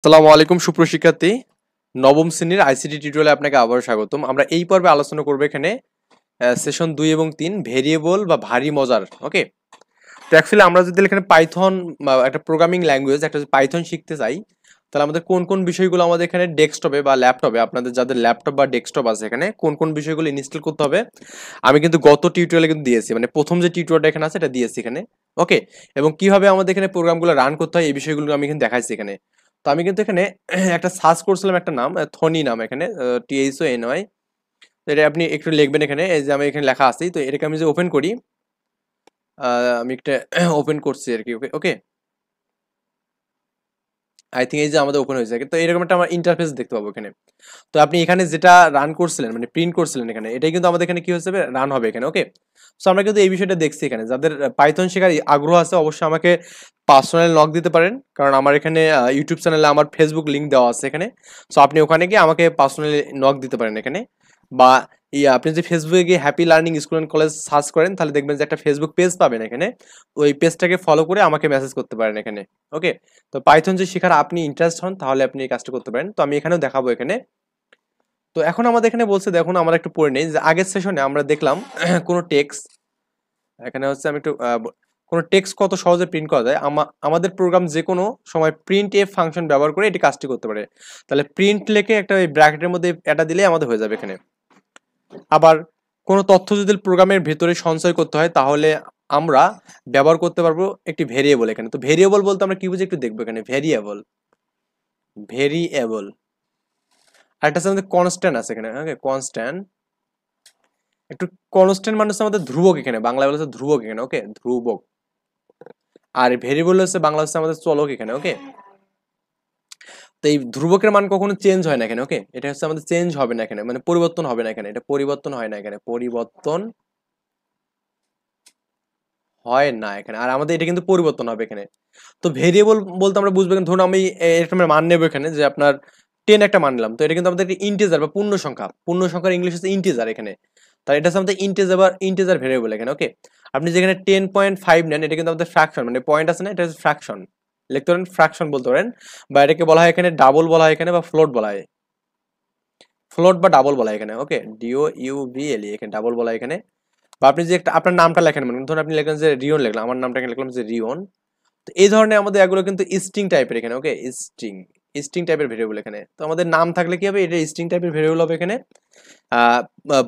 আসসালামু আলাইকুম সুপ্রশিক্ষার্থী। নবম শ্রেণীর আইসিটি টিউটোরিয়ালে আপনাকে আবারও স্বাগতম। আমরা এই পর্বে আলোচনা করব এখানে সেশন 2 এবং 3 ভেরিয়েবল বা ভারী মজার। ওকে, তো অ্যাকচুয়ালি আমরা যদি এখানে পাইথন একটা প্রোগ্রামিং ল্যাঙ্গুয়েজ একটা পাইথন শিখতে চাই, তাহলে আমাদের কোন কোন বিষয়গুলো আমাদের এখানে ডেস্কটপে বা ল্যাপটপে, আপনাদের যাদের ল্যাপটপ বা ডেস্কটপ আছে এখানে কোন কোন বিষয়গুলো ইনস্টল করতে হবে আমি কিন্তু গত টিউটোরিয়ালে কিন্তু দিয়েছি, মানে প্রথম যে টিউটোরিয়ালটা এখানে আছে এটা দিয়েছি এখানে। ওকে, এবং কিভাবে আমাদের এখানে প্রোগ্রামগুলো রান করতে হয় এই বিষয়গুলো আমি এখানে দেখাইছি এখানে। তো আমি কিন্তু এখানে একটা সার্চ করছিলাম, একটা নাম থনি নাম, এখানে THONY। তো এটা আপনি একটু লিখবেন এখানে, এই যে আমি এখানে লেখা আছে, তো এটাকে আমি যে ওপেন করি, আমি একটা ওপেন করছি আর কি। ওকে ওকে, আই থিঙ্ক এই যে আমাদের ওপেন হয়েছে, তো এরকম একটা আমার ইন্টারফেস দেখতে পাবো এখানে। তো আপনি এখানে যেটা রান করছিলেন মানে প্রিন্ট করছিলেন এখানে, এটাই কিন্তু আমাদের এখানে কি হচ্ছে, রান হবে এখানে। ওকে, সো আমরা কিন্তু এই বিষয়টা দেখছি এখানে। যাদের পাইথন শেখার আগ্রহ আছে অবশ্যই আমাকে পার্সোনাল নক দিতে পারেন, কারণ আমার এখানে ইউটিউব চ্যানেলে আমার ফেসবুক লিঙ্ক দেওয়া আছে এখানে। সো আপনি ওখানে গিয়ে আমাকে পার্সোনালি নক দিতে পারেন এখানে, বা আপনি যদি ফেসবুকে গিয়ে happy learning school and college search করেন তাহলে দেখবেন যে একটা ফেসবুক পেজ পাবেন এখানে। ওই পেজটাকে ফলো করে আমাকে মেসেজ করতে পারেন এখানে। ওকে, তো পাইথন যে শেখার আপনি ইন্টারেস্ট হন তাহলে আপনি এই কাজটা করতে পারেন। তো আমি এখানেও দেখাবো এখানে। তো এখন আমাদের এখানে বলছে, দেখুন আমরা একটু পড়ে নেই যে আগের সেশনে আমরা দেখলাম কোনো টেক্সট, এখানে হচ্ছে আমি একটু কোনো টেক্সট কত সহজে প্রিন্ট করা যায়। আমাদের প্রোগ্রাম যে কোনো সময় প্রিন্ট এফ ফাংশন ব্যবহার করে এটি কাজটি করতে পারে। তাহলে প্রিন্ট লিখে একটা ওই ব্র্যাকেটের মধ্যে এটা দিলেই আমাদের হয়ে যাবে এখানে। আবার কোনো তথ্য যদি প্রোগ্রামের ভেতরে সঞ্চয় করতে হয় তাহলে আমরা ব্যবহার করতে পারবো একটি ভেরিয়েবল এখানে। তো ভেরিয়েবল বলতে আমরা কি বুঝি একটু দেখবো এখানে। ভেরিয়েবল, ভেরিয়েবল আর একটা আমাদের কনস্ট্যান্ট আছে এখানে। ওকে, কনস্ট্যান্ট, একটু কনস্ট্যান্ট মানে হচ্ছে আমাদের ধ্রুবক এখানে, বাংলা বলা হচ্ছে ধ্রুবক এখানে। ওকে, ধ্রুবক। আর ভেরিয়েবল হচ্ছে বাংলা হচ্ছে আমাদের চলক এখানে। ওকে, তো এই ধ্রুবকের মান কখনো চেঞ্জ হয় না এখানে। ওকে, এটা হচ্ছে আমাদের চেঞ্জ হবে না এখানে, মানে পরিবর্তন হবে না এখানে, এটা পরিবর্তন হয় না এখানে, পরিবর্তন হয় না এখানে। আর আমাদের এটা কিন্তু পরিবর্তন হবে এখানে। তো ভেরিয়েবল বলতে আমরা বুঝবো, ধরুন আমি একটা মান নেবো এখানে, যে আপনার 10 একটা মান নিলাম, তো এটা কিন্তু আমাদের একটা ইন্টিজার বা পূর্ণ সংখ্যা। পূর্ণ সংখ্যার ইংলিশ হচ্ছে ইন্টিজার এখানে। তাই এটা হচ্ছে আমাদের ইন্টিজার বা ইন্টিজার ভেরিয়েবল এখানে। ওকে, আপনি যেখানে 10.5 নেন এটা কিন্তু আমাদের ফ্র্যাকশন, মানে পয়েন্ট আছে না, এটা হচ্ছে ফ্র্যাকশন। লিখতে পারেন ফ্র্যাকশন বলতে পারেন, বা এটাকে বলা হয় এখানে ডাবল বলা হয় এখানে, বা ফ্লোট বলা হয়, ফ্লোট বা ডাবল বলা হয় এখানে। ওকে, DOUBLE এখানে ডাবল বলা হয় এখানে। বা আপনি যে একটা আপনার নামটা লেখেন, মানে ধরুন আপনি লেখেন যে রিয়ন, লিখলাম আমার নামটাকে লিখলাম যে রিয়ন। তো এই ধরনের আমাদের এগুলো কিন্তু স্ট্রিং টাইপের এখানে। ওকে, স্ট্রিং, স্ট্রিং টাইপের ভেরিয়েবল এখানে। তো আমাদের নাম থাকলে কি হবে, এটা স্ট্রিং টাইপের ভেরিয়েবল হবে এখানে। আহ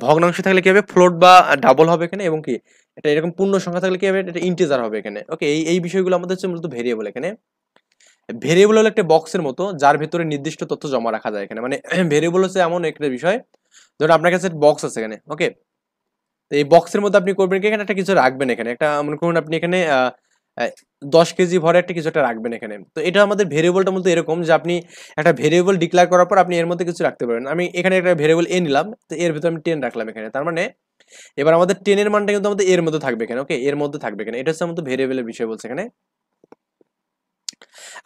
ভগ্নাংশ থাকলে কি হবে, ফ্লোট বা ডাবল হবে এখানে। এবং কি এটা এরকম পূর্ণ সংখ্যা থাকলে কি হবে, এটা ইন্টিজার হবে এখানে। ওকে, এই বিষয়গুলো আমাদের হচ্ছে মূলত ভেরিয়েবল এখানে। ভেরিয়েবল হলো একটা বক্সের মতো যার ভিতরে নির্দিষ্ট তথ্য জমা রাখা যায় এখানে। মানে ভেরিয়েবল হচ্ছে এমন একটা বিষয়, ধরুন আপনার কাছে বক্স আছে এখানে। ওকে, তো এই বক্সের মধ্যে আপনি করবেন কি, এখানে একটা কিছু রাখবেন এখানে, একটা মনে করুন আপনি এখানে 10 কেজি ভরে একটা কিছু একটা রাখবেন এখানে। তো এটা আমাদের ভেরিয়েবলটা মধ্যে এরকম যে আপনি একটা ভেরিয়েবল ডিক্লেয়ার করার পর আপনি এর মধ্যে কিছু রাখতে পারেন। আমি এখানে একটা ভেরিয়েবল এ নিলাম, তো এর ভিতরে আমি 10 রাখলাম এখানে। তার মানে এবার আমাদের 10 এর মানটা কিন্তু আমাদের এর মধ্যে থাকবে এখানে। ওকে, এর মধ্যে থাকবে এখানে, এটা হচ্ছে আমাদের ভেরিয়েবলের বিষয় বলছে এখানে।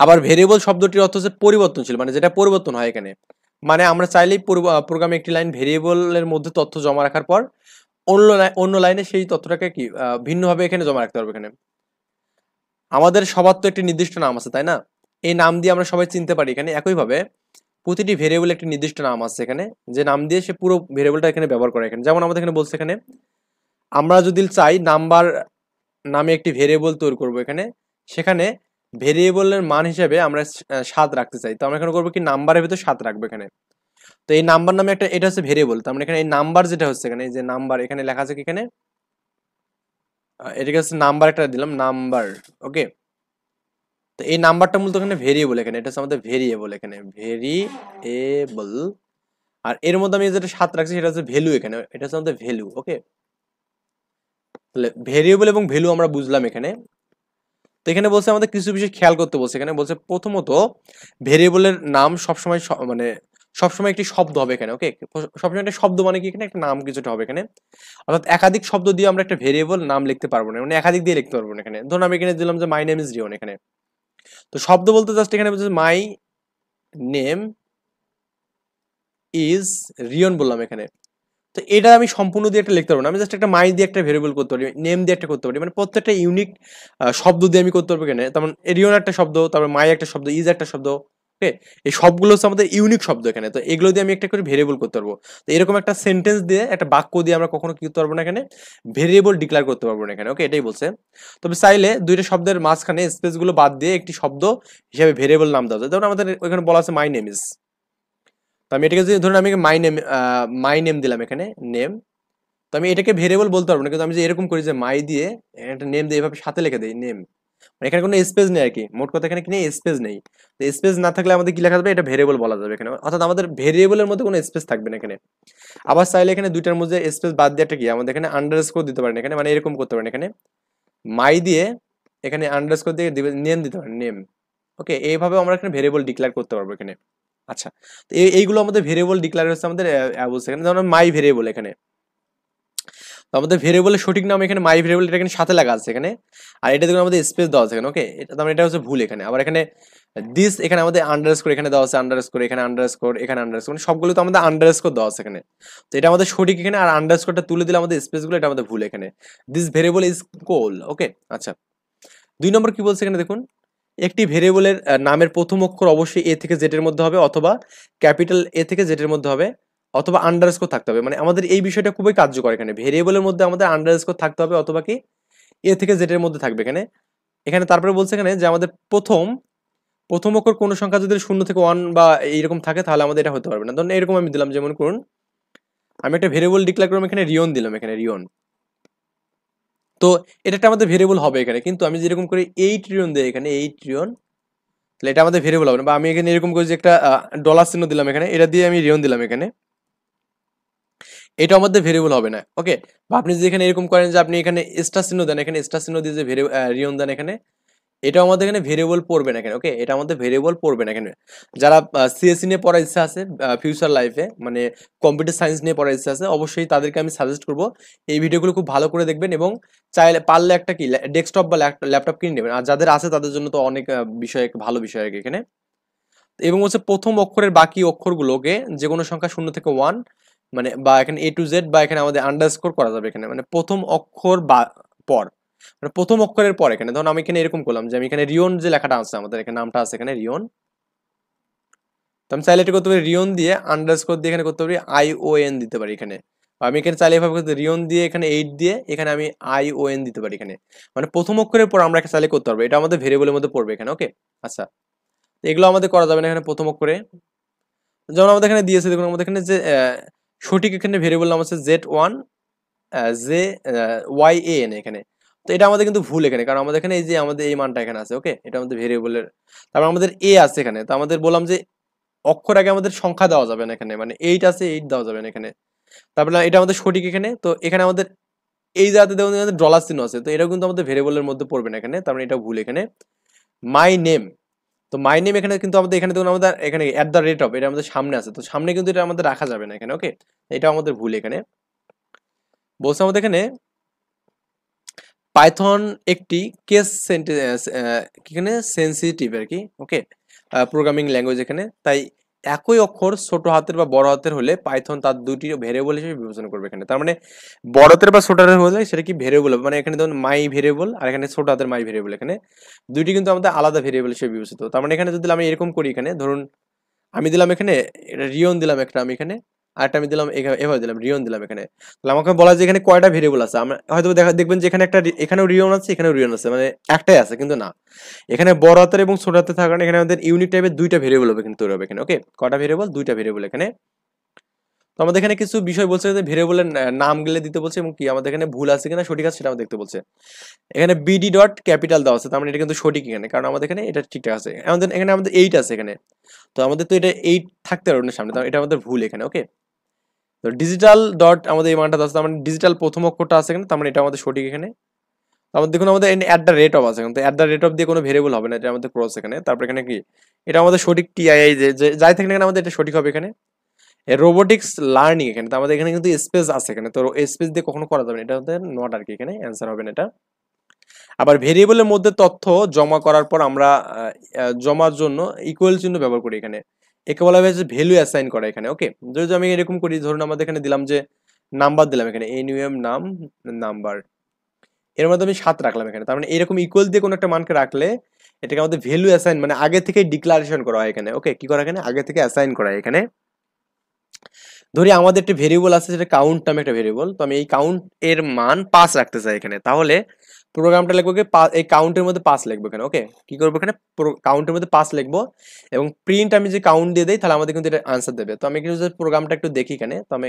আবার ভেরিয়েবল শব্দটির অর্থ হচ্ছে পরিবর্তনশীল, মানে যেটা পরিবর্তন হয় এখানে। মানে আমরা চাইলেই প্রোগ্রামে একটি লাইন ভেরিয়েবলের মধ্যে তথ্য জমা রাখার পর অন্য লাইনে সেই তথ্যটাকে কি ভিন্নভাবে এখানে জমা রাখতে পারবো এখানে। আমাদের সবার তো একটি নির্দিষ্ট নাম আছে, তাই না? এই নাম দিয়ে আমরা সবাই চিনতে পারি এখানে। একইভাবে প্রতিটি ভেরিয়েবল একটি নির্দিষ্ট নাম আছে এখানে, যে নাম দিয়ে সে পুরো ভেরিয়েবলটা এখানে ব্যবহার করে এখানে। যেমন আমাদের এখানে বলছে এখানে, আমরা যদি চাই নাম্বার নামে একটি ভেরিয়েবল তৈরি করব এখানে, সেখানে ভেরিয়েবলের মান হিসেবে আমরা 7 রাখতে চাই, তো আমরা এখানে করবো কি, নাম্বারের ভিতর 7 রাখবো এখানে। তো এই নাম্বার নামে একটা, এটা হচ্ছে ভেরিয়েবল। তার মানে এখানে এই নাম্বার যেটা হচ্ছে এখানে, এই যে নাম্বার এখানে লেখা আছে কি এখানে, এটাকে হচ্ছে নাম্বার একটা দিলাম, নাম্বার। ওকে, তো এই নাম্বারটা মূলত এখানে ভেরিয়েবল এখানে, এটা হচ্ছে আমাদের ভেরিয়েবল এখানে, ভেরিয়েবল। আর এর মধ্যে আমি যেটা 7 রাখছি সেটা হচ্ছে ভ্যালু এখানে, এটা হচ্ছে আমাদের ভ্যালু। ওকে, তাহলে ভেরিয়েবল এবং ভ্যালু আমরা বুঝলাম এখানে। তো এখানে বলছে আমাদের কিছু বিষয় খেয়াল করতে বলছে এখানে। বলছে প্রথমত ভেরিয়েবলের নাম সবসময় মানে সবসময় একটি শব্দ হবে এখানে। ওকে, সবসময় একটা শব্দ মানে কি, এখানে একটা নাম কিছুটা হবে এখানে। অর্থাৎ একাধিক শব্দ দিয়ে আমরা একটা ভেরিয়েবল নাম লিখতে পারবো না, মানে একাধিক দিয়ে লিখতে পারবো না এখানে। ধরুন আমি এখানে দিলাম যে মাই নেম ইজ রিয়ন এখানে, তো শব্দ বলতে জাস্ট এখানে বলছে মাই নেম ইজ রিয়ন বললাম এখানে। তো এটা আমি সম্পূর্ণ দিয়ে একটা লিখতে পারবো না, আমি জাস্ট একটা মাই দিয়ে একটা ভেরিয়েবল করতে পারি, নেম দিয়ে একটা করতে পারি, মানে প্রত্যেকটা ইউনিক শব্দ দিয়ে আমি করতে পারবো এখানে। তেমন রিয়ন একটা শব্দ, তারপর মাই একটা শব্দ, ইজ একটা শব্দ, ওকে, এই সবগুলো হচ্ছে আমাদের ইউনিক শব্দ এখানে। তো এগুলো দিয়ে আমি একটা করে ভেরিয়েবল করতে পারবো। তো এরকম একটা সেন্টেন্স দিয়ে, একটা বাক্য দিয়ে আমরা কখনো কি করতে পারবো না এখানে, ভেরিয়েবল ডিক্লেয়ার করতে পারবো না এখানে। ওকে, এটাই বলছে। তবে চাইলে দুইটা শব্দের মাঝখানে স্পেস গুলো বাদ দিয়ে একটি শব্দ হিসাবে ভেরিয়েবল নাম দেওয়া যায়। যেমন আমাদের ওখানে বলা আছে মাই নেম ইজ। তো আমি এটাকে যদি ধরুন আমি মাই নেম দিলাম এখানে, নেম। তো আমি এটাকে ভেরিয়েবল বলতে পারবো না, কিন্তু আমি যে এরকম করি যে মাই দিয়ে একটা নেম দিয়ে এভাবে সাথে লিখে দিই নেম, এখানে কোনো স্পেস নেই আর কি। মোট কথা এখানে কি নেই, স্পেস নেই। তো স্পেস না থাকলে আমাদের কি লেখা যাবে, এটা ভেরিয়েবল বলা যাবে এখানে, অর্থাৎ আমাদের ভেরিয়েবলের মধ্যে কোনো স্পেস থাকবে না এখানে। আবার চাইলে এখানে দুইটার মধ্যে স্পেস বাদ দিয়ে একটা কি আমাদের এখানে আন্ডারস্কোর দিতে পারেন এখানে, মানে এরকম করতে পারেন এখানে মাই দিয়ে এখানে আন্ডারস্কোর দিয়ে নেম দিতে পারেন, নেম। ওকে, এইভাবে আমরা এখানে ভেরিয়েবল ডিক্লেয়ার করতে পারবো এখানে। আচ্ছা, তো এইগুলো আমাদের ভেরিয়েবল ডিক্লেয়ার হচ্ছে আমাদের বলছে এখানে, যেমন মাই ভেরিয়েবল এখানে। তো আমাদের ভেরিয়েবলের সঠিক নাম এখানে মাই ভেরিয়েবল, এটা এখানে সাথে লাগা আছে এখানে, আর এটা দেখুন আমাদের স্পেস দেওয়া আছে এখানে। ওকে, এটা তার মানে এটা হচ্ছে ভুল এখানে। আবার এখানে দিস এখানে আমাদের আন্ডারস্কোর এখানে দেওয়া আছে, আন্ডারস্কোর এখানে, আন্ডারস্কোর এখানে, আন্ডারস্কোর, মানে সবগুলো তো আমাদের আন্ডারস্কোর দেওয়া আছে এখানে। তো এটা আমাদের সঠিক এখানে, আর আন্ডারস্কোরটা তুলে দিলে আমাদের স্পেসগুলো, এটা আমাদের ভুল এখানে। দিস ভেরিয়েবল ইজ কোল। ওকে, আচ্ছা, 2 নম্বর কি বলছে এখানে দেখুন, একটি ভেরিয়েবলের নামের প্রথম অক্ষর অবশ্যই এ থেকে জেড এর মধ্যে হবে, অথবা ক্যাপিটাল এ থেকে জেড এর মধ্যে হবে, অথবা আন্ডারস্কোর থাকতে হবে। মানে আমাদের এই বিষয়টা খুবই কার্যকর এখানে, ভেরিয়েবলের মধ্যে আমাদের আন্ডারস্কোর থাকতে হবে, অথবা কি এ থেকে জেড এর মধ্যে থাকবে এখানে। এখানে তারপরে বলছে এখানে যে আমাদের প্রথম অক্ষর কোন সংখ্যা যদি 0 থেকে 1 বা এইরকম থাকে, তাহলে আমাদের এটা হতে পারবে না। ধরুন এরকম আমি দিলাম, যেমন করুন আমি একটা ভেরিয়েবল ডিক্লেয়ার করলাম এখানে, রিয়ন দিলাম এখানে, রিয়ন। তো এটা একটা আমাদের ভেরিয়েবল হবে এখানে, কিন্তু আমি যেরকম করি 8 রিয়ন দেই এখানে, 8 রিয়ন, তাহলে এটা আমাদের ভেরিয়েবল হবে না। বা আমি এখানে এরকম করি যে একটা ডলার চিহ্ন দিলাম এখানে, এটা দিয়ে আমি রিয়ন দিলাম এখানে, এটা আমাদের ভেরিয়েবল হবে না। ওকে, বা আপনি যদি এখানে এরকম করেন যে আপনি এখানে স্টার চিহ্ন দেন এখানে, স্টার চিহ্ন দিয়ে যে রিয়ন দেন এখানে, এটা আমাদের এখানে ভেরিয়েবল পড়বে না এখানে। ওকে, এটা আমাদের ভেরিয়েবল পড়বে না এখানে। যারা সিএসসি নিয়ে পড়ার ইচ্ছা আছে ফিউচার লাইফে, মানে কম্পিউটার সায়েন্স নিয়ে পড়ার ইচ্ছা আছে, অবশ্যই তাদেরকে আমি সাজেস্ট করব এই ভিডিওগুলো খুব ভালো করে দেখবেন, এবং চাইলে পারলে একটা কি ডেস্কটপ বা ল্যাপটপ কিনে নেবেন। আর যাদের আছে তাদের জন্য তো অনেক বিষয়, ভালো বিষয় আর কি এখানে। এবং হচ্ছে প্রথম অক্ষরের বাকি অক্ষরগুলোকে যে কোনো সংখ্যা 0 থেকে 1, মানে বা এখানে এ টু জেড, বা এখানে আমাদের আন্ডারস্কোর করা যাবে এখানে, মানে প্রথম অক্ষর বা পর, মানে প্রথম অক্ষরের পর এখানে। ধরুন আমি এখানে এরকম করলাম যে আমি এখানে রিয়ন যে লেখাটা আছে আমাদের এখানে, নামটা আছে এখানে রিয়ন। তো আমি চাইলে এটা করতে পারি রিয়ন দিয়ে আন্ডারস্কোর দিয়ে এখানে করতে পারি ION দিতে পারি এখানে। বা আমি এখানে চাইলে এভাবে করতে রিয়ন দিয়ে এখানে 8 দিয়ে এখানে আমি ION দিতে পারি এখানে, মানে প্রথম অক্ষরের পর আমরা চাইলে করতে পারবো, এটা আমাদের ভেরিয়েবলের মধ্যে পড়বে এখানে। ওকে, আচ্ছা, এগুলো আমাদের করা যাবে না এখানে প্রথম অক্ষরে। যেমন আমাদের এখানে দিয়েছে দেখুন, আমাদের এখানে যে সঠিক এখানে ভেরিয়েবল নাম আছে Z1 JYAN এখানে। তো এটা আমাদের কিন্তু ভুল এখানে, কারণ আমাদের এখানে এই যে আমাদের এই মানটা এখানে আছে। ওকে, এটা আমাদের ভেরিয়েবলের, তারপর আমাদের এ আছে এখানে। তো আমাদের বললাম যে অক্ষর আগে আমাদের সংখ্যা দেওয়া যাবে না এখানে, মানে 8 আছে, 8 দেওয়া যাবে না এখানে। তারপরে এটা আমাদের সঠিক এখানে। তো এখানে আমাদের এই জায়গাতে দেখুন আমাদের ডলার চিহ্ন আছে, তো এটাও কিন্তু আমাদের ভেরিয়েবলের মধ্যে পড়বে না এখানে, তার মানে এটা ভুল এখানে। মাই নেম, তো মাই নেম এখানে কিন্তু আমাদের এখানে দেখুন আমাদের এখানে এট দ্য রেট অফ, এটা আমাদের সামনে আছে, তো সামনে কিন্তু এটা আমাদের রাখা যাবে না এখানে। ওকে, এটা আমাদের ভুল এখানে। বলছে আমাদের এখানে পাইথন একটি কেস এখানে সেন্সিটিভ আর কি। ওকে, প্রোগ্রামিং ল্যাঙ্গুয়েজ এখানে, তাই একই অক্ষর ছোট হাতের বা বড় হাতের হলে পাইথন তার দুটি ভেরিয়েবল হিসেবে বিবেচনা করবে এখানে। তার মানে বড় হাতের বা ছোট হাতের হলে সেটা কি ভেরিয়েবল হবে, মানে এখানে ধরুন মাই ভেরিয়েবল, আর এখানে ছোট হাতের মাই ভেরিয়েবল, এখানে দুইটি কিন্তু আমাদের আলাদা ভেরিয়েবল হিসেবে বিবেচিত। তার মানে এখানে যদি আমি এরকম করি, এখানে ধরুন আমি দিলাম এখানে রিয়ন দিলাম একটা আমি এখানে, আরেকটা আমি দিলাম এভাবে দিলাম রিয়ন দিলাম এখানে। তাহলে আমাকে বলা যে এখানে কয়টা ভেরিয়েবল আছে, আমরা হয়তো দেখবেন যে এখানে একটা, এখানেও রিয়ন আছে, এখানেও রিয়ন আছে, মানে একটাই আছে, কিন্তু না, এখানে বড় হাতের এবং ছোট হাতের থাকার কারণে এখানে আমাদের ইউনিক টাইপের দুইটা ভেরিয়েবল হবে কিন্তু তৈরি হবে এখানে। ওকে, কয়টা ভেরিয়েবল, দুইটা ভেরিয়েবল এখানে। তো আমাদের এখানে কিছু বিষয় বলছে যে ভেরিয়েবলের নাম গুলো দিতে বলছে, এবং কি আমাদের এখানে ভুল আছে কিনা সঠিক আছে সেটাও দেখতে বলছে। এখানে বিডি ডট ক্যাপিটাল দেওয়া আছে, তার মানে এটা কিন্তু সঠিক এখানে, কারণ আমাদের এখানে এটা ঠিকঠাক আছে। আমাদের এখানে আমাদের 8 আছে এখানে, তো আমাদের তো এটা 8 থাকতে পারবে না সামনে, তার এটা আমাদের ভুল এখানে। ওকে, তো ডিজিটাল ডট আমাদের এই মানটা আছে, তার মানে ডিজিটাল প্রথম অক্ষরটা আছে এখানে, তার মানে এটা আমাদের সঠিক এখানে। আমাদের দেখুন আমাদের অ্যাট দ্য রেট অফ আছে, কিন্তু অ্যাট দ্য রেট অফ দিয়ে কোনো ভেরিয়েবল হবে না, এটা আমাদের ক্রস এখানে। তারপর এখানে কি এটা আমাদের সঠিক টিআইআই যে যাই থাকে না কেন আমাদের এটা সঠিক হবে এখানে। রোবোটিক্স লার্নিং এখানে, তো আমাদের এখানে কিন্তু স্পেস আছে এখানে, তো স্পেস দিয়ে কখনো করা যাবে না, এটা আমাদের নট আর কি, এখানে অ্যান্সার হবে না এটা। আবার ভেরিয়েবলের মধ্যে তথ্য জমা করার পর আমরা জমার জন্য ইকুয়াল চিহ্ন ব্যবহার করি এখানে, একে বলা হয়েছে ভ্যালু অ্যাসাইন করা এখানে। ওকে, যদি আমি এরকম করি, ধরুন আমাদের এখানে দিলাম যে নাম্বার দিলাম এখানে, এনইউএম নাম নাম্বার, এর মধ্যে আমি 7 রাখলাম এখানে, তার মানে এরকম ইকুয়াল দিয়ে কোনো একটা মানকে রাখলে এটাকে আমাদের ভ্যালু অ্যাসাইন মানে আগে থেকে ডিক্লারেশন করা হয় এখানে। ওকে, কি করা এখানে আগে থেকে অ্যাসাইন করা হয় এখানে। ধরি আমাদের একটা ভেরিয়েবল আছে যেটা কাউন্ট নামে একটা ভেরিয়েবল, তো আমি এই কাউন্ট এর মান 5 রাখতে চাই এখানে, তাহলে প্রোগ্রামটা লিখবো কি এই কাউন্টের মধ্যে 5 লিখবো এখানে। ওকে, কি করবো এখানে কাউন্টের মধ্যে 5 লিখবো এবং প্রিন্ট আমি যে কাউন্ট দিয়ে দেই তাহলে আমাদের কিন্তু এটা আনসার দেবে। তো আমি কিন্তু প্রোগ্রামটা একটু দেখি এখানে, তো আমি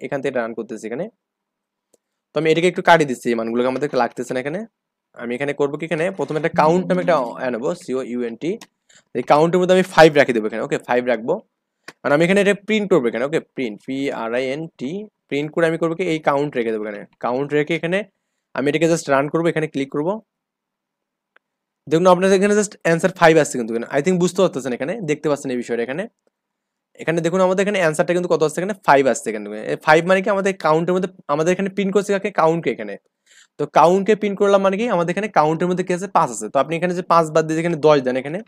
এখান থেকে রান করতেছি এখানে। তো আমি এটাকে একটু কাটিয়ে দিচ্ছি, এই মানগুলোকে আমাদেরকে লাগতেছে না এখানে। আমি এখানে করবো কি এখানে প্রথমে একটা কাউন্ট নামে একটা আনবো, COUNT। এই কাউন্টের মধ্যে আমি 5 রাখি দেবো এখানে। ওকে, 5 রাখবো আর আমি এখানে এটা প্রিন্ট করবো এখানে। ওকে, প্রিন্ট PRINT প্রিন্ট করে আমি করবো কি এই কাউন্ট রেখে দেবো এখানে। কাউন্ট রেখে এখানে আমি এটাকে জাস্ট রান করবো, এখানে ক্লিক করবো। দেখুন আপনাদের এখানে জাস্ট অ্যান্সার 5 আসছে কিন্তু আই থিঙ্ক বুঝতে পারতেছেন এখানে, দেখতে পাচ্ছেন এই বিষয়টা এখানে। এখানে দেখুন আমাদের এখানে অ্যান্সারটা কিন্তু কত আসছে এখানে 5 আসছে এখানে। 5 মানে কি আমাদের কাউন্টের মধ্যে আমাদের এখানে প্রিন্ট করছে কাকে, কাউন্টকে এখানে। তো কাউন্টকে প্রিন্ট করলাম মানে কি আমাদের এখানে কাউন্টের মধ্যে কি আছে 5 আছে। তো আপনি এখানে যে 5 বাদ দিয়ে এখানে 10 দেন এখানে,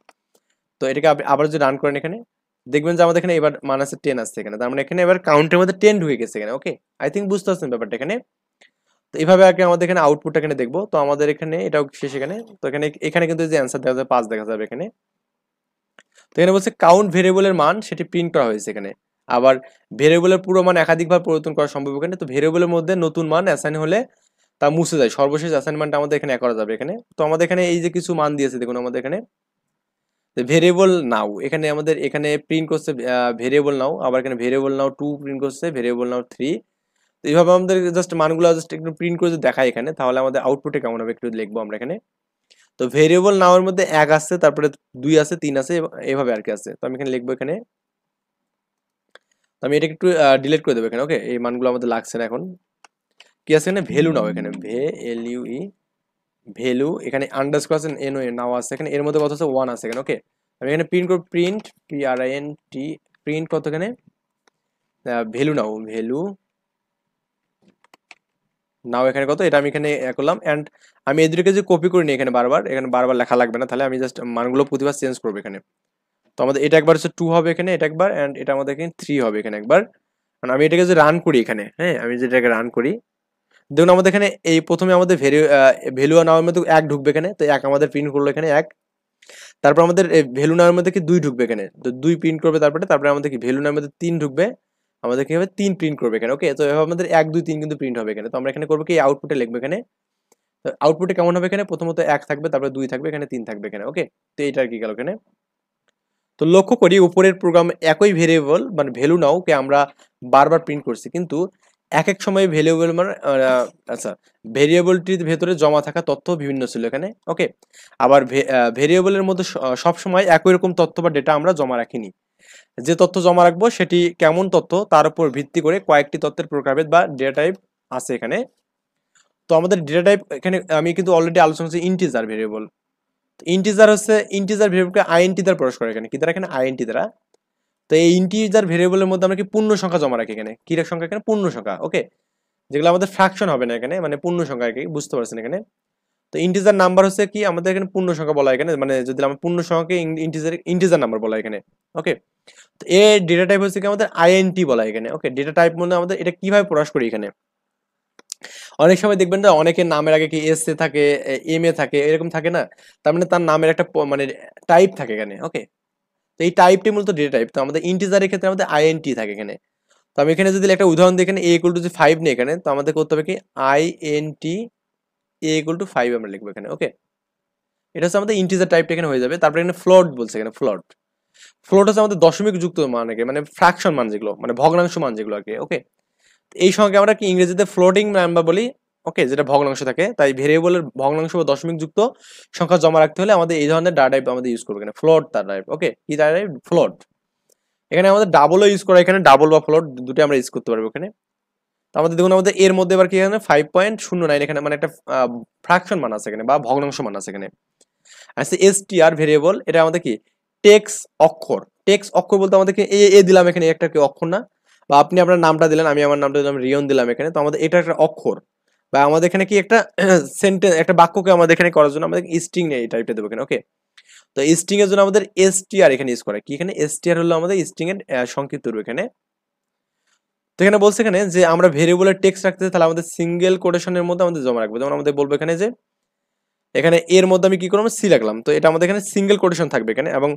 তো এটাকে আবার যদি রান করেন এখানে দেখবেন যে আমাদের এখানে এবার মান আছে 10 আসছে এখানে। তার মানে এখানে এবার কাউন্টের মধ্যে 10 ঢুকে গেছে এখানে। ওকে, আই থিঙ্ক বুঝতে পারছেন ব্যাপারটা এখানে। তো এইভাবে আর কি আমাদের এখানে আউটপুটটা এখানে দেখবো। তো আমাদের এখানে এটাও শেষ এখানে। তো এখানে কিন্তু যে অ্যান্সার দেখা যাবে 5 দেখা যাবে এখানে। তো এখানে বলছে কাউন্ট ভেরিয়েবলের মান সেটি প্রিন্ট করা হয়েছে এখানে। আবার ভেরিয়েবলের পুরো মান একাধিকবার পরিবর্তন করা সম্ভব এখানে। তো ভেরিয়েবলের মধ্যে নতুন মান অ্যাসাইন হলে তা মুছে যায়, সর্বশেষ অ্যাসাইনমেন্টটা আমাদের এখানে করা যাবে এখানে। তো আমাদের এখানে এই যে কিছু মান দিয়েছে দেখুন আমাদের এখানে ভেরিয়েবল নাও, এখানে আমাদের এখানে প্রিন্ট করছে ভেরিয়েবল নাও, আবার এখানে ভেরিয়েবল নাও 2 প্রিন্ট করছে, ভেরিয়েবল নাও 3। তো এইভাবে আমাদের জাস্ট মানগুলো জাস্ট একটু প্রিন্ট করে যদি দেখায় এখানে, তাহলে আমাদের আউটপুটে কেমন হবে একটু লিখবো আমরা এখানে। তো ভেরিয়েবল নাও এর মধ্যে 1 আছে, তারপরে 2 আছে, 3 আছে, এভাবে আর কি আছে। তো আমি এখানে লিখবো এখানে। তো আমি এটাকে একটু ডিলিট করে দেবো এখানে। ওকে, এই মানগুলো আমাদের লাগছে না এখন। কি আছে এখানে ভ্যালু নাও এখানে VALUE ভ্যালু, এখানে আন্ডারস্কোর আছে NO নাও আছে এখানে, এর মধ্যে কত আছে 1 আছে এখানে। ওকে, আমি এখানে প্রিন্ট করব, প্রিন্ট PRINT প্রিন্ট কত এখানে ভ্যালু নাও, ভ্যালু নাও এখানে কত, এটা আমি এখানে করলাম। এন্ড আমি এদেরকে যে কপি করে নিই এখানে বারবার লেখা লাগবে না, তাহলে আমি জাস্ট মানগুলো প্রতিবার চেঞ্জ করবো এখানে। তো আমাদের এটা একবার হচ্ছে 2 হবে এখানে, এটা একবার, এন্ড এটা আমাদের এখানে 3 হবে এখানে একবার। কারণ আমি এটাকে যে রান করি এখানে, হ্যাঁ আমি যেটাকে রান করি দেখুন আমাদের এখানে এই প্রথমে আমাদের ভ্যালু নাওয়ার মধ্যে 1 ঢুকবে এখানে। তো 1 আমাদের প্রিন্ট করলো এখানে 1। তারপর আমাদের ভ্যালু নাওয়ার মধ্যে কি 2 ঢুকবে এখানে, তো 2 প্রিন্ট করবে। তারপরে আমাদের কি ভ্যালু নাওয়ার মধ্যে 3 ঢুকবে, আমাদের কি হবে 3 প্রিন্ট করবে এখানে। ওকে, তো এভাবে আমাদের 1 2 3 কিন্তু প্রিন্ট হবে এখানে। তো আমরা এখানে করবো কি আউটপুটে লিখবো এখানে। তো আউটপুটে কেমন হবে এখানে, প্রথমত 1 থাকবে, তারপরে 2 থাকবে, এখানে 3 থাকবে এখানে। ওকে, তো এইটা আর কি গেল এখানে। তো লক্ষ্য করি উপরের প্রোগ্রাম একই ভেরিয়েবল মানে ভ্যালু নাও কে আমরা বারবার প্রিন্ট করছি, কিন্তু এক এক সময় ভ্যারিয়েবল মানে আচ্ছা ভেরিয়েবলটির ভেতরে জমা থাকা তথ্য ভিন্ন ছিল এখানে। ওকে, আবার ভেরিয়েবলের মধ্যে সব সময় একই রকম তথ্য বা ডেটা আমরা জমা রাখিনি। যে তথ্য জমা রাখবো সেটি কেমন তথ্য তার উপর ভিত্তি করে কয়েকটি তথ্যের প্রকারভেদ বা ডেটা টাইপ আছে এখানে। তো আমাদের ডেটা টাইপ এখানে আমি কিন্তু অলরেডি আলোচনা করছি ইন্টিজার ভেরিয়েবল। ইন্টিজার হচ্ছে ইন্টিজার ভেরিয়েবলকে আইএনটি দ্বারা প্রকাশ করে এখানে, কি দ্বারা এখানে আইএনটি দ্বারা। তো এই ইন্টিজার ভেরিয়েবলের মধ্যে আমরা কি পূর্ণ সংখ্যা জমা রাখি এখানে, কি সংখ্যা এখানে পূর্ণ সংখ্যা। ওকে, যেগুলো আমাদের ফ্র্যাকশন হবে না এখানে, মানে পূর্ণ সংখ্যা আর কি, বুঝতে পারছেন এখানে। তো ইন্টিজার নাম্বার হচ্ছে কি আমাদের এখানে পূর্ণ সংখ্যা বলা হয় এখানে, মানে যদি আমরা পূর্ণ সংখ্যাকে ইন্টিজার নাম্বার বলা হয় এখানে। ওকে, তো এর ডেটা টাইপ হচ্ছে কি আমাদের আইএনটি বলা হয় এখানে। ওকে, ডেটা টাইপ মানে আমাদের এটা কিভাবে প্রকাশ করি এখানে, অনেক সময় দেখবেন না অনেকের নামের আগে কি এস এ থাকে, এম এ থাকে, এরকম থাকে না, তার মানে তার নামের একটা মানে টাইপ থাকে এখানে। ওকে, তো এই টাইপটি মূলত ডেটা টাইপ। তো আমাদের ইন্টিজারের ক্ষেত্রে আমাদের আইএনটি থাকে এখানে। তো আমি এখানে যদি একটা উদাহরণ দিই এখানে a ইকুয়াল টু 5 নেই এখানে, তো আমাদের করতে হবে কি আইএনটি a ইকুয়াল টু 5 আমরা লিখবো এখানে। ওকে, এটা হচ্ছে আমাদের ইন্টিজার টাইপটা এখানে হয়ে যাবে। তারপরে এখানে ফ্লোট বলছে এখানে, ফ্লোট ফ্লোট হচ্ছে আমাদের দশমিক যুক্ত মান আগে, মানে ফ্র্যাকশন মান যেগুলো, মানে ভগ্নাংশ মান যেগুলো আর কি। ওকে, এই সংখ্যাকে আমরা কি ইংরেজিতে ফ্লোটিং নাম্বার বলি। ওকে, যেটা ভগ্নাংশ থাকে, তাই ভেরিয়েবলের ভগ্নাংশ বা দশমিক যুক্ত সংখ্যা জমা রাখতে হলে আমাদের এই ধরনের ডাটা টাইপ আমাদের ইউজ করবো এখানে, ফ্লোট ডাটা টাইপ। ওকে, কি ডাটা টাইপ, ফ্লোট। এখানে আমাদের ডাবলও ইউজ করা, এখানে ডাবল বা ফ্লোট দুটো আমরা ইউজ করতে পারবো এখানে। তো আমাদের দেখুন আমাদের এর মধ্যে এবার কি এখানে 5.09 এখানে মানে একটা ফ্র্যাকশন মান আছে এখানে বা ভগ্নাংশ মান আছে এখানে। আচ্ছা এসটিআর ভেরিয়েবল, এটা আমাদের কি টেক্স অক্ষর। টেক্স অক্ষর বলতে আমাদেরকে এ দিলাম এখানে, একটা কি অক্ষর না, বা আপনি আপনার নামটা দিলেন, আমি আমার নামটা দিলাম, রিয়ন দিলাম এখানে। তো আমাদের এটা একটা অক্ষর, বা আমাদের এখানে কি একটা সেন্টেন্স একটা বাক্যকে আমাদের এখানে করার জন্য আমাদের স্ট্রিং এই টাইপটা দেবো এখানে। ওকে, তো স্ট্রিং এর জন্য আমাদের এসটিআর এখানে ইউজ করে, কি এখানে এসটিআর হলো আমাদের স্ট্রিং এর সংক্ষিপ্ত রূপ এখানে। তো এখানে বলছে এখানে যে আমরা ভেরিয়েবলের টেক্সট রাখতে চাই, তাহলে আমাদের সিঙ্গেল কোটেশনের মধ্যে আমাদের জমা রাখবো। যেমন আমাদের বলবো এখানে যে এখানে এর মধ্যে আমি কি করলাম, সি রাখলাম, তো এটা আমাদের এখানে সিঙ্গেল কোটেশন থাকবে এখানে, এবং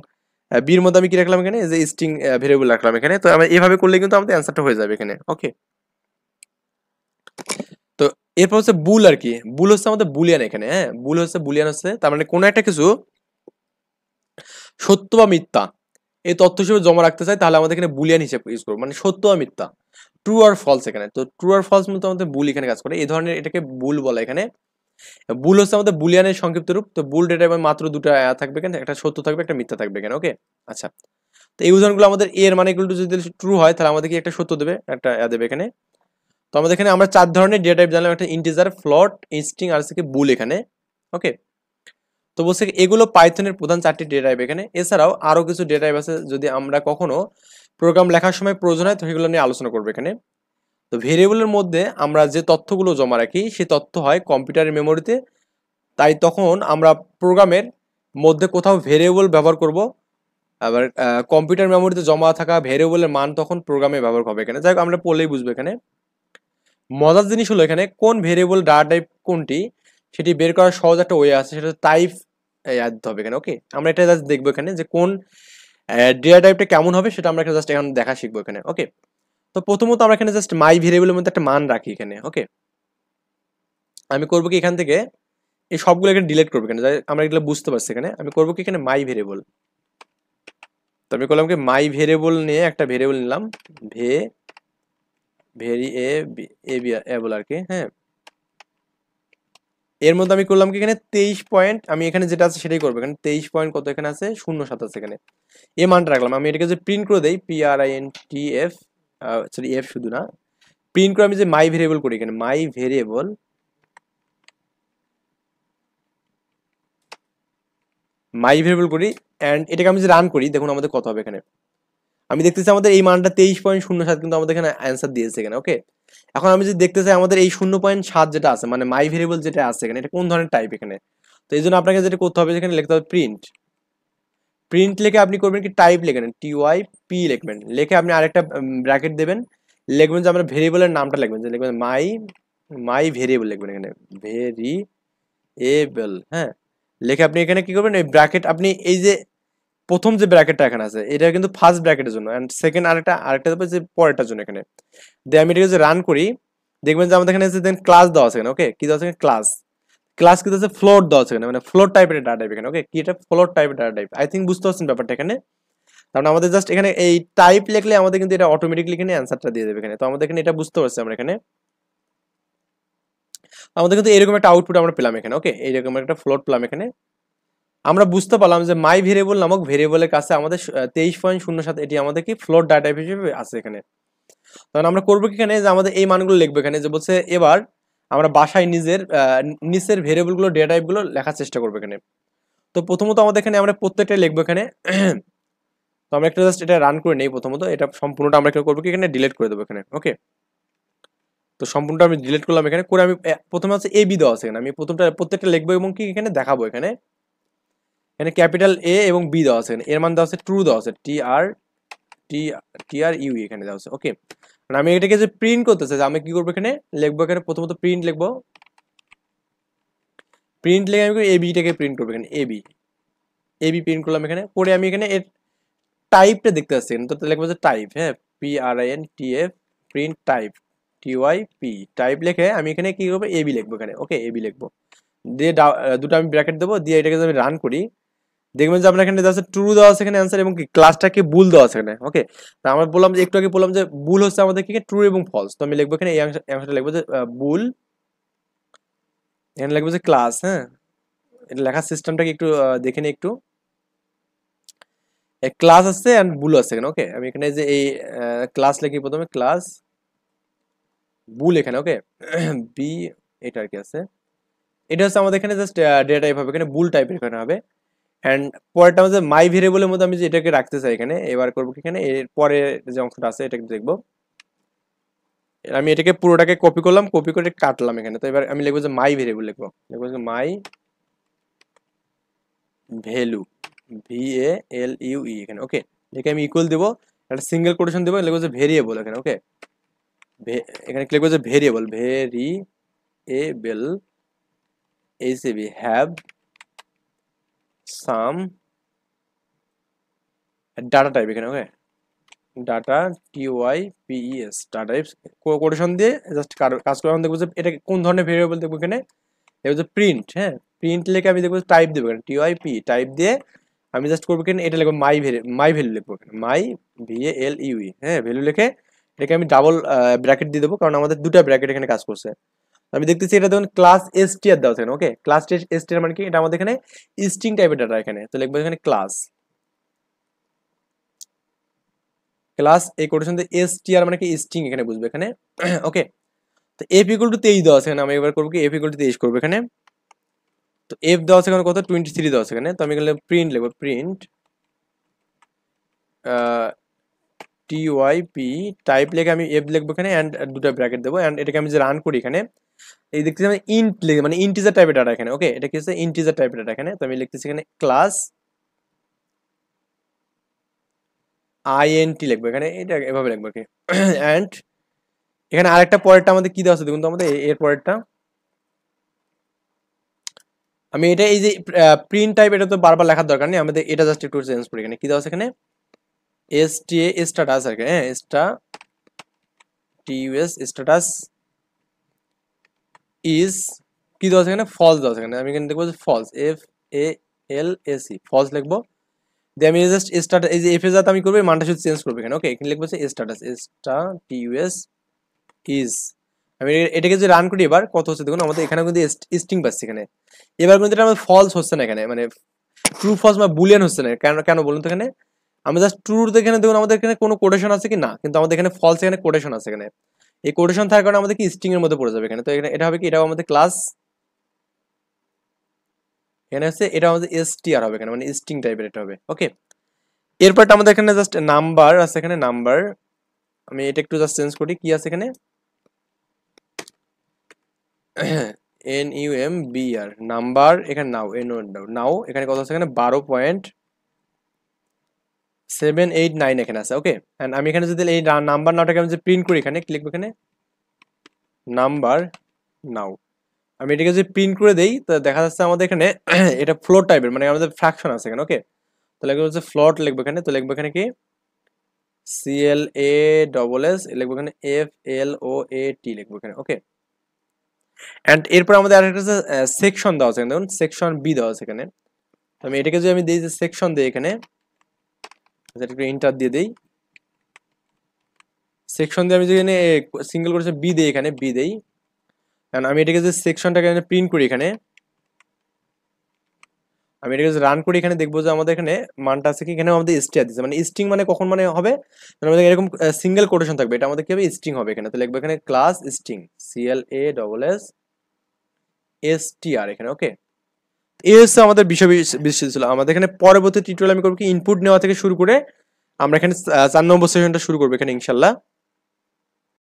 বির মধ্যে আমি কি রাখলাম এখানে, যে স্ট্রিং ভেরিয়েবল রাখলাম এখানে। তো আমরা এভাবে করলে কিন্তু আমাদের অ্যান্সারটা হয়ে যাবে এখানে। ওকে, তো এরপর হচ্ছে বুল আর কি, বুল হচ্ছে আমাদের বুলিয়ান এখানে। হ্যাঁ, বুল হচ্ছে বুলিয়ান হচ্ছে তার মানে কোনো একটা কিছু সত্য বা মিথ্যা এই তথ্য হিসেবে জমা রাখতে চাই, তাহলে আমাদের এখানে বুলিয়ান হিসেবে ইউজ করবো, মানে সত্য বা মিথ্যা, ট্রু আর ফলস এখানে। তো ট্রু আর ফলস মতো আমাদের বুল এখানে কাজ করে, এই ধরনের এটাকে বুল বলা এখানে। বুল হচ্ছে আমাদের বুলিয়ানের সংক্ষিপ্ত রূপ। তো বুল ডেটা মাত্র দুটো থাকবে এখানে, একটা সত্য থাকবে একটা মিথ্যা থাকবে এখানে। ওকে, আচ্ছা, তো এই উদাহরণগুলো আমাদের এর মানে এগুলো যদি ট্রু হয় তাহলে আমাদের কি একটা সত্য দেবে, একটা দেবে এখানে। তো আমাদের এখানে আমরা 4 ধরনের ডেটা টাইপ জানলাম, একটা ইন্টিজার, ফ্লোট, স্ট্রিং আর হচ্ছে বুল এখানে। ওকে, তো বলছে এগুলো পাইথনের প্রধান 4টি ডেটা টাইপ এখানে। এছাড়াও আরো কিছু ডেটা টাইপ আছে, যদি আমরা কখনো প্রোগ্রাম লেখার সময় প্রয়োজন হয় তো সেগুলো নিয়ে আলোচনা করবো এখানে। তো ভেরিয়েবলের মধ্যে আমরা যে তথ্যগুলো জমা রাখি সেই তথ্য হয় কম্পিউটারের মেমোরিতে, তাই তখন আমরা প্রোগ্রামের মধ্যে কোথাও ভেরিয়েবল ব্যবহার করব, আবার কম্পিউটার মেমোরিতে জমা থাকা ভেরিয়েবলের মান তখন প্রোগ্রামে ব্যবহার হবে এখানে। যাই হোক, আমরা পড়লেই বুঝবো এখানে। মজার জিনিস হলো এখানে কোন ভেরিয়েবল ডাটা টাইপ কোনটি সেটি বের করার সহজ একটা ওয়ে আছে, সেটা টাইপ দিতে হবে এখানে। ওকে, আমরা এটা জাস্ট দেখবো এখানে যে কোন ডেটা টাইপটা কেমন হবে, সেটা আমরা জাস্ট এখন দেখা শিখবো এখানে। ওকে, তো প্রথমত আমরা এখানে জাস্ট মাই ভেরিয়েবলের মধ্যে একটা মান রাখি এখানে। ওকে, আমি করবো কি এখান থেকে এই সবগুলো এখানে ডিলিট করবো এখানে, আমরা এগুলো বুঝতে পারছি এখানে। আমি করবো কি এখানে মাই ভেরিয়েবল, তো আমি করলাম কি মাই ভেরিয়েবল নিয়ে একটা ভেরিয়েবল নিলাম, ভে ভেরিয়েবল আর কি। হ্যাঁ, এর মধ্যে আমি করলাম কি এখানে 23 পয়েন্ট, আমি এখানে যেটা আছে সেটাই করবো এখানে। 23 পয়েন্ট কত এখানে আছে, 07 আছে এখানে, এই মানটা রাখলাম। আমি এটাকে যে প্রিন্ট করে দেই, PRINTF, সরি এফ শুধু না, প্রিন্ট করে আমি যে মাই ভেরিয়েবল করি এখানে, মাই ভেরিয়েবল করি, অ্যান্ড এটাকে আমি যে রান করি, দেখুন আমাদের কত হবে এখানে। আমি দেখতেছি আমাদের এই মানটা 23.07 কিন্তু আমাদের এখানে অ্যান্সার দিয়েছে এখানে। ওকে, এখন আমি যদি দেখতে চাই আমাদের এই 0.7 যেটা আছে, মানে মাই ভেরিয়েবল যেটা আছে এখানে, এটা কোন ধরনের টাইপ এখানে। তো এই জন্য আপনাকে যেটা করতে হবে, এখানে লিখতে হবে প্রিন্ট। প্রিন্ট লিখে আপনি করবেন কি টাইপ লিখবেন, TYP লিখবেন, লিখে আপনি আরেকটা ব্র্যাকেট দেবেন, লিখবেন যে আমরা ভেরিয়েবলের নামটা লিখবেন, যে লিখবেন মাই মাই ভেরিয়েবল লিখবেন এখানে, ভেরিয়েবল। হ্যাঁ, লিখে আপনি এখানে কি করবেন, এই ব্র্যাকেট আপনি এই যে প্রথম যে ব্র্যাকেটটা এখানে আছে এটা কিন্তু ফার্স্ট ব্র্যাকেটের জন্য, এন্ড সেকেন্ড আরেকটা দেবো যে পরেরটার জন্য এখানে। দিয়ে আমি এটাকে যে রান করি, দেখবেন যে আমাদের এখানে দেন ক্লাস দেওয়া আছে এখানে। ওকে, কি দেওয়া আছে ক্লাস, ক্লাস কি আছে ফ্লোট দেওয়া আছে এখানে, মানে ফ্লোট টাইপের ডাটা টাইপ এখানে। ওকে, কি এটা ফ্লোট টাইপের ডাটা টাইপ, আই থিঙ্ক বুঝতে পারছেন ব্যাপারটা এখানে। তার মানে আমাদের জাস্ট এখানে এই টাইপ লিখলে আমাদের কিন্তু এটা অটোমেটিকলি এখানে অ্যান্সারটা দিয়ে দেবে এখানে। তো আমাদের এখানে এটা বুঝতে পারছি আমরা এখানে, আমাদের কিন্তু এরকম একটা আউটপুট আমরা পেলাম এখানে। ওকে, এইরকম একটা ফ্লোট পেলাম এখানে। আমরা বুঝতে পারলাম যে মাই ভেরিয়েবল নামক ভেরিয়েবলের কাছে আমাদের 23.07 এটি আমাদের কি ফ্লোট ডাটা টাইপ হিসেবে আছে এখানে। তখন আমরা করবো কি এখানে, যে আমাদের এই মানগুলো লিখবো এখানে, যে বলছে এবার আমরা বাসায় নিচের ভেরিয়েবল গুলো ডেটা টাইপ গুলো লেখার চেষ্টা করবো এখানে। তো প্রথমত আমাদের এখানে আমরা প্রত্যেকটা লিখবো এখানে। তো আমরা একটা জাস্ট এটা রান করে নেই প্রথমত, এটা সম্পূর্ণটা আমরা একটা করবো কি এখানে ডিলিট করে দেবো এখানে। ওকে, তো সম্পূর্ণটা আমি ডিলিট করলাম এখানে করে, আমি প্রথমে হচ্ছে AB দেওয়া আছে এখানে, আমি প্রত্যেকটা লিখবো এবং কি এখানে দেখাবো এখানে। এখানে ক্যাপিটাল A এবং B দেওয়া আছে এখানে, এর মান দেওয়া আছে ট্রু দেওয়া আছে, TRU এখানে দেওয়া আছে। ওকে, আমি এটাকে যে প্রিন্ট করতে চাই, আমি কি করবো এখানে লিখবো এখানে প্রথমত প্রিন্ট লিখবো, প্রিন্ট লিখে আমি ABটাকে প্রিন্ট করবো এখানে, AB প্রিন্ট করলাম এখানে করে, আমি এখানে এর টাইপটা দেখতে পাচ্ছি তো লিখবো যে টাইপ। হ্যাঁ, PRINTF print type, TYP type লিখে আমি এখানে কি করবো AB লিখবো এখানে। ওকে, AB লিখবো দিয়ে দুটো আমি ব্র্যাকেট দেবো, দিয়ে এটাকে আমি রান করি, দেখবেন যে আপনার এখানে দেওয়া আছে ট্রু দেওয়া আছে এখানে অ্যান্সার, এবং কি ক্লাসটাকে বুল দেওয়া আছে এখানে। ওকে, তা আমরা বললাম যে একটু আগে বললাম যে বুল হচ্ছে আমাদের কি ট্রু এবং ফলস। তো আমি লিখবো এখানে এই অংশটা লিখবো যে বুল, এখানে লিখবো যে ক্লাস। হ্যাঁ, এটা লেখার সিস্টেমটাকে একটু দেখে নিই একটু, ক্লাস আছে এন্ড বুল আছে এখানে। ওকে, আমি এখানে যে এই ক্লাস লিখি প্রথমে, ক্লাস বুল এখানে। ওকে, বি এটা আর কি আছে, এটা হচ্ছে আমাদের এখানে জাস্ট ডেটা টাইপ হবে এখানে, বুল টাইপের এখানে হবে। অ্যান্ড পরেরটা হচ্ছে মাই ভেরিয়েবলের মধ্যে আমি যে এটাকে রাখতে চাই এখানে, এবার করবো কি এখানে এর পরে যে অংশটা আছে এটাকে দেখবো, আমি এটাকে পুরোটাকে কপি করলাম, কপি করে কাটলাম এখানে। তো এবার আমি লিখবো যে মাই ভেরিয়েবল লিখবো যে মাই ভ্যালু, VALUE এখানে। ওকে, লিখে আমি ইকুয়াল দেবো, একটা সিঙ্গেল কোটেশন দেবো, লিখবো যে ভেরিয়েবল এখানে। ওকে, এখানে লিখবো যে variable, variable HAB some data type এখানে, okay, data TYPES data type quotation দিয়ে জাস্ট কাজ করে আমি দেখবো যে এটা কোন ধরনের ভেরিয়েবল দেখবো এখানে, এটা হচ্ছে প্রিন্ট, হ্যাঁ, প্রিন্ট লিখে আমি দেখবো টাইপ দেবো এখানে TYP টাইপ দিয়ে আমি জাস্ট করবো এখানে এটা লিখবো মাই ভ্যালু লিখবো এখানে মাই VALUE, হ্যাঁ, ভ্যালু লিখে এটাকে আমি ডাবল ব্র্যাকেট দিয়ে দেবো কারণ আমাদের দুটা ব্র্যাকেট এখানে কাজ করছে। আমি দেখতেছি এটা দেখুন ক্লাস str দেওয়া আছে এখানে, ওকে, ক্লাস str মানে কি, এটা আমাদের এখানে স্ট্রিং টাইপের ডাটা এখানে, তো লিখবো এখানে ক্লাস এই কোটেশন দিয়ে str মানে কি স্ট্রিং এখানে বুঝবে এখানে, ওকে। তো f ইকুয়াল টু 23 দেওয়া আছে এখানে, আমি এবার করবো কি f ইকুয়াল টু 23 করবো এখানে। তো f দেওয়া আছে এখানে কত 23 দেওয়া আছে এখানে, তো আমি এখানে প্রিন্ট লিখবো প্রিন্ট TYP টাইপ লিখে আমি f লিখবো এখানে এন্ড দুটো ব্র্যাকেট দেবো এন্ড এটাকে আমি যে রান করি এখানে এই দেখতেছি আমি ইন্ট লিখে মানে ইন্টিজার টাইপের ডাটা এখানে, ওকে, এটা কি হচ্ছে ইন্টিজার টাইপের ডাটা এখানে, তো আমি লিখতেছি এখানে ক্লাস INT লিখবো এখানে, এটা এভাবে লিখবো কি এন্ড এখানে আরেকটা পরেরটা আমাদের কি দেওয়া আছে দেখুন তো, আমাদের এর পরেরটা আমি এটা এই যে প্রিন্ট টাইপ এটা তো বারবার লেখার দরকার নেই, আমাদের এটা জাস্ট একটু চেঞ্জ করি এখানে কি দেওয়া আছে এখানে স্ট্যাটাস আর কি, হ্যাঁ, TUS স্ট্যাটাস ইজ কি দেওয়া আছে এখানে ফলস দেওয়া আছে এখানে, আমি এখানে দেখবো ফলস FALS ফলস লিখবো দিয়ে আমি জাস্ট স্ট্যাটাস এই যে এফ এর জাত আমি করবো মানটা শুধু চেঞ্জ করবো এখানে, ওকে, এখানে লিখবো স্ট্যাটাস TUS ইজ আমি এটাকে যে রান করি এবার কত হচ্ছে দেখুন আমাদের এখানে কিন্তু স্ট্রিং পাচ্ছি এখানে, এবার কিন্তু এটা আমাদের ফলস হচ্ছে না এখানে, মানে ট্রু ফলস বা বুলিয়ান হচ্ছে না, কেন কেন বলুন তো এখানে আমি জাস্ট ট্রুর এখানে দেখুন আমাদের এখানে কোনো কোটেশন আছে কি না, কিন্তু আমাদের এখানে ফলস এখানে কোটেশন আছে এখানে, এই কোটেশন থাকার কারণে আমাদের কি স্ট্রিং এর মধ্যে পড়ে যাবে এখানে, তো এখানে এটা হবে কি এটাও আমাদের ক্লাস এখানে হচ্ছে এটা আমাদের STR হবে এখানে মানে স্ট্রিং টাইপের এটা হবে, ওকে। এরপরটা আমাদের এখানে জাস্ট নাম্বার আছে এখানে নাম্বার, আমি এটা একটু জাস্ট চেঞ্জ করি কি আছে এখানে NUMBR নাম্বার এখানে নাও এখানে কত আছে এখানে 12.789 এখানে আছে, ওকে, এন্ড আমি এখানে যদি এই নাম্বার নাওটাকে আমি যে প্রিন্ট করি এখানে ক্লিক এখানে নাম্বার নাও আমি এটাকে যদি প্রিন্ট করে দেই তো দেখা যাচ্ছে আমাদের এখানে এটা ফ্লোট টাইপের মানে আমাদের ফ্র্যাকশন আছে এখানে, ওকে, তো লিখবো হচ্ছে ফ্লোট লিখবো এখানে, তো লিখবো এখানে কি CLASS লিখবো এখানে FLOAT লিখবো এখানে, ওকে। এন্ড এরপর আমাদের আরেকটা সেকশন দেওয়া আছে দেখুন সেকশন B দেওয়া আছে এখানে, তো আমি এটাকে যদি আমি দিই যে সেকশন দিই এখানে একটু এন্টার দিয়ে দেই সেকশন দিয়ে আমি যেখানে সিঙ্গেল করেছে B দেই এখানে B দেই কারণ আমি এটাকে যে সেকশনটাকে প্রিন্ট করি এখানে আমি এটাকে রান করি এখানে দেখবো যে আমাদের এখানে মানটা আছে কি এখানে আমাদের str দিচ্ছে মানে স্ট্রিং মানে কখন মানে হবে মানে আমাদের এরকম সিঙ্গেল কোটেশন থাকবে এটা আমাদের কি হবে স্ট্রিং হবে এখানে, তো লিখবো এখানে ক্লাস স্ট্রিং CLASSTR এখানে, ওকে। এই হচ্ছে আমাদের বিষয় ছিল আমাদের এখানে পরবর্তী টিউটোরিয়াল আমি করবো কি ইনপুট নেওয়া থেকে শুরু করে আমরা এখানে 4 নম্বর সেশনটা শুরু করবো এখানে ইনশাল্লাহ।